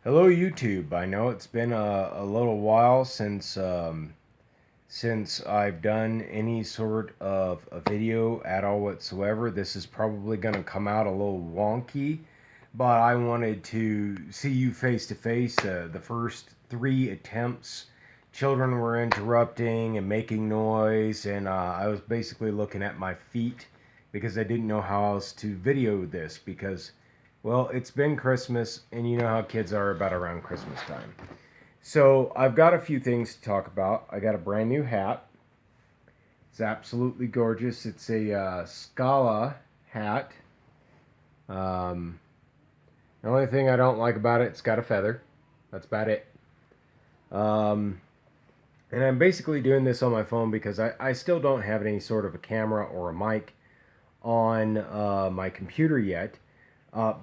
Hello YouTube. I know it's been a little while since I've done any sort of a video at all whatsoever. This is probably going to come out a little wonky, but I wanted to see you face to face. The first three attempts, children were interrupting and making noise, and I was basically looking at my feet because I didn't know how else to video this because, well, it's been Christmas, and you know how kids are about around Christmas time. So I've got a few things to talk about. I got a brand new hat. It's absolutely gorgeous. It's a Scala hat. Um, the only thing I don't like about it, it's got a feather. That's about it. Um, and I'm basically doing this on my phone because I still don't have any sort of a camera or a mic on my computer yet.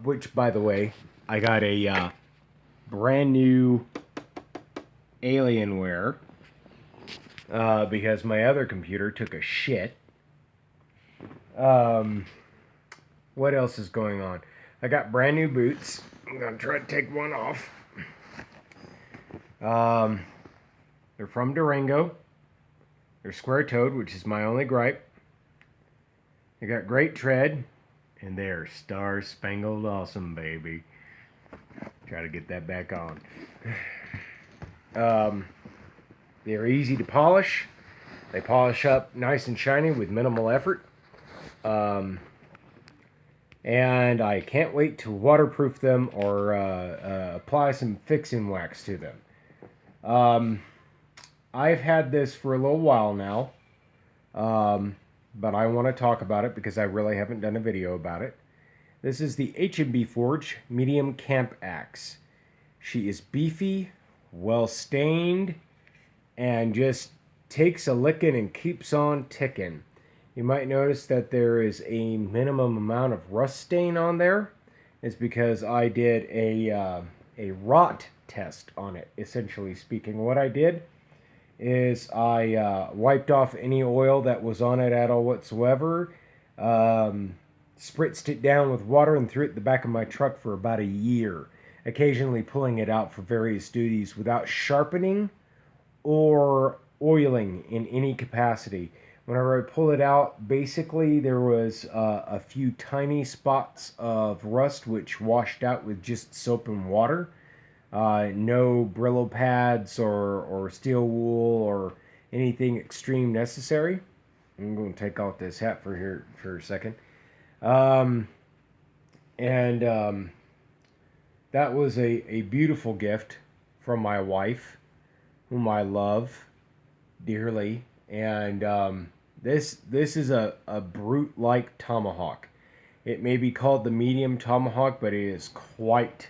Which, by the way, I got a brand new Alienware because my other computer took a shit. Um, what else is going on? I got brand new boots. I'm gonna try to take one off. Um, they're from Durango. They're square-toed, which is my only gripe. They got great tread, and they're star-spangled awesome, baby. Try to get that back on. Um, they're easy to polish. They polish up nice and shiny with minimal effort. And I can't wait to waterproof them or apply some fixing wax to them. I've had this for a little while now, but I want to talk about it because I really haven't done a video about it. This is the H&B Forge Medium Camp Axe. She is beefy, well stained, and just takes a licking and keeps on ticking. You might notice that there is a minimum amount of rust stain on there. It's because I did a rot test on it, essentially speaking. What I did is I wiped off any oil that was on it at all whatsoever, spritzed it down with water, and threw it in the back of my truck for about a year, occasionally pulling it out for various duties without sharpening or oiling in any capacity. Whenever I pull it out, basically there was a few tiny spots of rust which washed out with just soap and water. No Brillo pads or steel wool or anything extreme necessary. I'm going to take off this hat for a second. And that was a beautiful gift from my wife, whom I love dearly. And this is a brute-like tomahawk. It may be called the medium tomahawk, but it is quite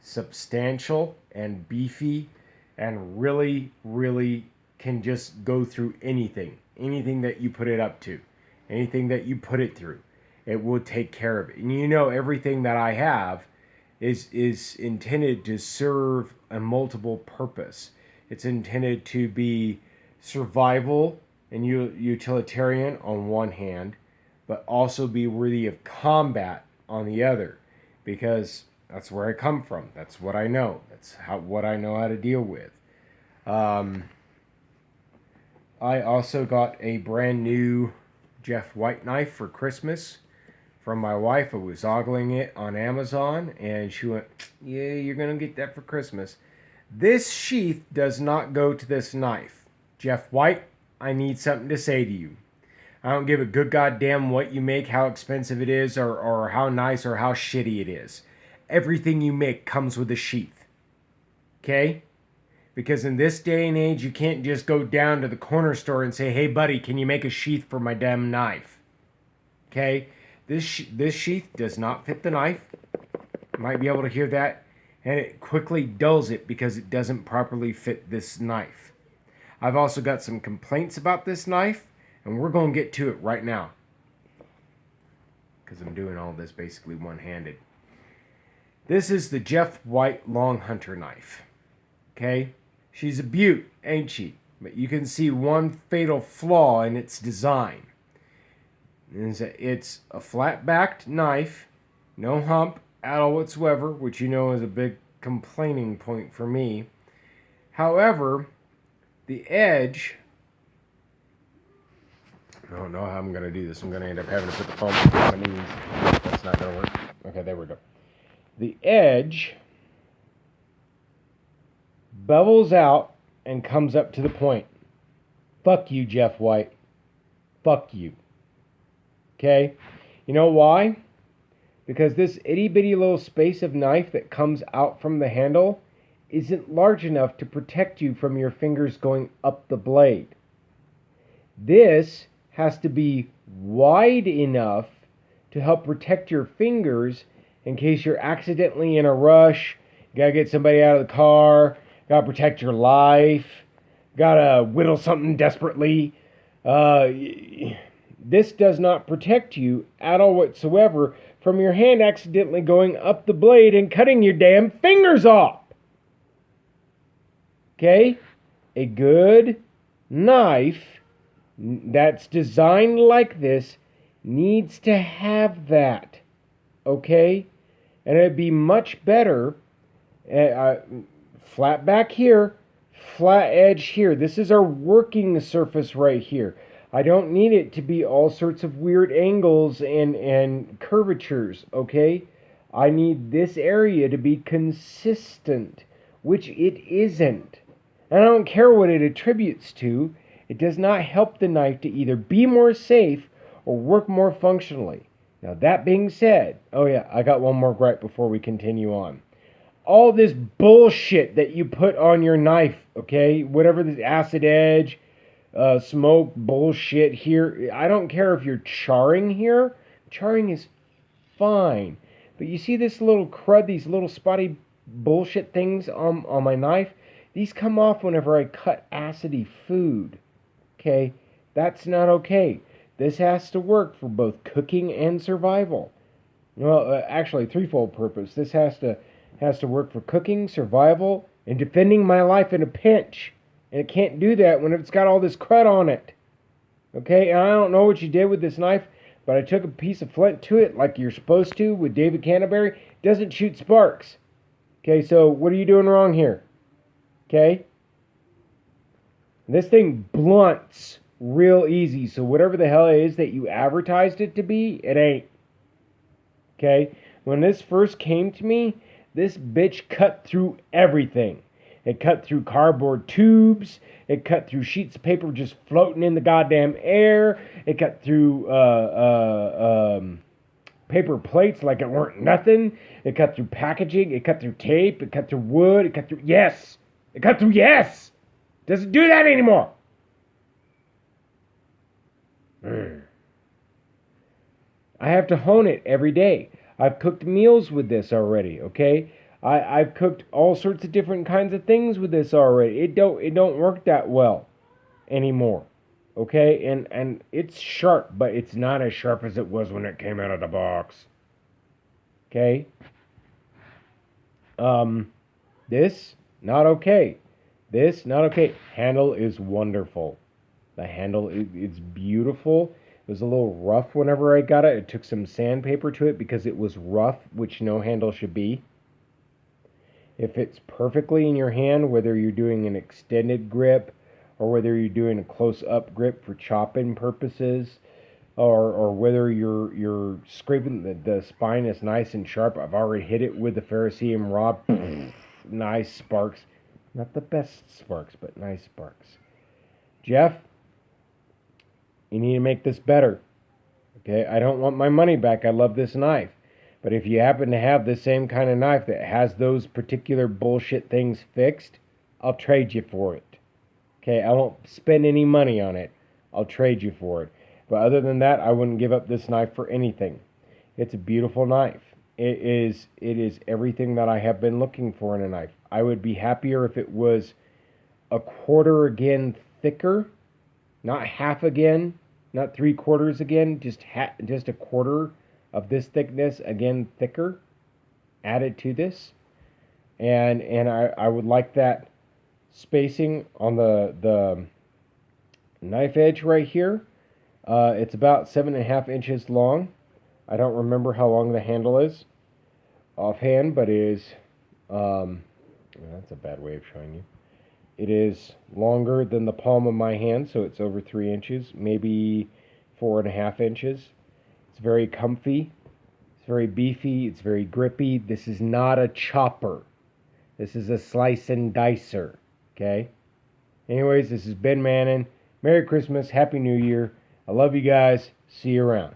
substantial and beefy and really, really can just go through anything. Anything that you put it up to. Anything that you put it through. It will take care of it. And you know everything that I have is intended to serve a multiple purpose. It's intended to be survival and utilitarian on one hand, but also be worthy of combat on the other, because that's where I come from. That's what I know. That's what I know how to deal with. I also got a brand new Jeff White knife for Christmas from my wife. I was ogling it on Amazon, and she went, "Yeah, you're gonna get that for Christmas." This sheath does not go to this knife. Jeff White, I need something to say to you. I don't give a good goddamn what you make, how expensive it is, or how nice or how shitty it is. Everything you make comes with a sheath. Okay? Because in this day and age, you can't just go down to the corner store and say, "Hey, buddy, can you make a sheath for my damn knife?" Okay? This sheath does not fit the knife. You might be able to hear that. And it quickly dulls it because it doesn't properly fit this knife. I've also got some complaints about this knife, and we're going to get to it right now, because I'm doing all this basically one-handed. This is the Jeff White Long Hunter knife. Okay? She's a beaut, ain't she? But you can see one fatal flaw in its design. It's a flat-backed knife, no hump at all whatsoever, which you know is a big complaining point for me. However, the edge, I don't know how I'm going to do this. I'm going to end up having to put the phone on my knees. That's not going to work. Okay, there we go. The edge bevels out and comes up to the point. Fuck you, Jeff White. Fuck you. Okay? You know why? Because this itty bitty little space of knife that comes out from the handle isn't large enough to protect you from your fingers going up the blade. This has to be wide enough to help protect your fingers in case you're accidentally in a rush. You gotta get somebody out of the car. Gotta protect your life. Gotta whittle something desperately. This does not protect you at all whatsoever from your hand accidentally going up the blade and cutting your damn fingers off. Okay? A good knife that's designed like this needs to have that. Okay? And it'd be much better, flat back here, flat edge here. This is our working surface right here. I don't need it to be all sorts of weird angles and curvatures, okay? I need this area to be consistent, which it isn't. And I don't care what it attributes to. It does not help the knife to either be more safe or work more functionally. Now, that being said, oh yeah, I got one more gripe before we continue on. All this bullshit that you put on your knife, okay? Whatever this acid edge, smoke bullshit here. I don't care if you're charring here. Charring is fine. But you see this little crud, these little spotty bullshit things on my knife? These come off whenever I cut acidy food. Okay? That's not okay. This has to work for both cooking and survival. Well, actually, threefold purpose. This has to work for cooking, survival, and defending my life in a pinch. And it can't do that when it's got all this crud on it. Okay? And I don't know what you did with this knife, but I took a piece of flint to it like you're supposed to with David Canterbury. It doesn't shoot sparks. Okay, so what are you doing wrong here? Okay? This thing blunts real easy, so whatever the hell it is that you advertised it to be, it ain't. Okay? When this first came to me, this bitch cut through everything. It cut through cardboard tubes. It cut through sheets of paper just floating in the goddamn air. It cut through paper plates like it weren't nothing. It cut through packaging. It cut through tape. It cut through wood. It cut through... Yes! It cut through yes! Doesn't do that anymore! I have to hone it every day. I've cooked meals with this already, okay? I've cooked all sorts of different kinds of things with this already. It don't work that well anymore, okay? And it's sharp, but it's not as sharp as it was when it came out of the box, okay? This, not okay. This, not okay. Handle is wonderful. The handle, it's beautiful. It was a little rough whenever I got it. It took some sandpaper to it because it was rough, which no handle should be. It fits perfectly in your hand, whether you're doing an extended grip or whether you're doing a close-up grip for chopping purposes, or whether you're scraping the spine is nice and sharp. I've already hit it with the Ferrocerium rod. Nice sparks. Not the best sparks, but nice sparks. Jeff, you need to make this better. Okay, I don't want my money back. I love this knife. But if you happen to have the same kind of knife that has those particular bullshit things fixed, I'll trade you for it. Okay, I won't spend any money on it. I'll trade you for it. But other than that, I wouldn't give up this knife for anything. It's a beautiful knife. It is everything that I have been looking for in a knife. I would be happier if it was a quarter again thicker, not half again, not 3/4 again, just a quarter of this thickness, again thicker, added to this. And I would like that spacing on the knife edge right here. It's about 7.5 inches long. I don't remember how long the handle is offhand, but it is That's a bad way of showing you. It is longer than the palm of my hand, so it's over 3 inches, maybe 4.5 inches. It's very comfy. It's very beefy. It's very grippy. This is not a chopper. This is a slice and dicer. Okay? Anyways, this is Ben Mannon. Merry Christmas. Happy New Year. I love you guys. See you around.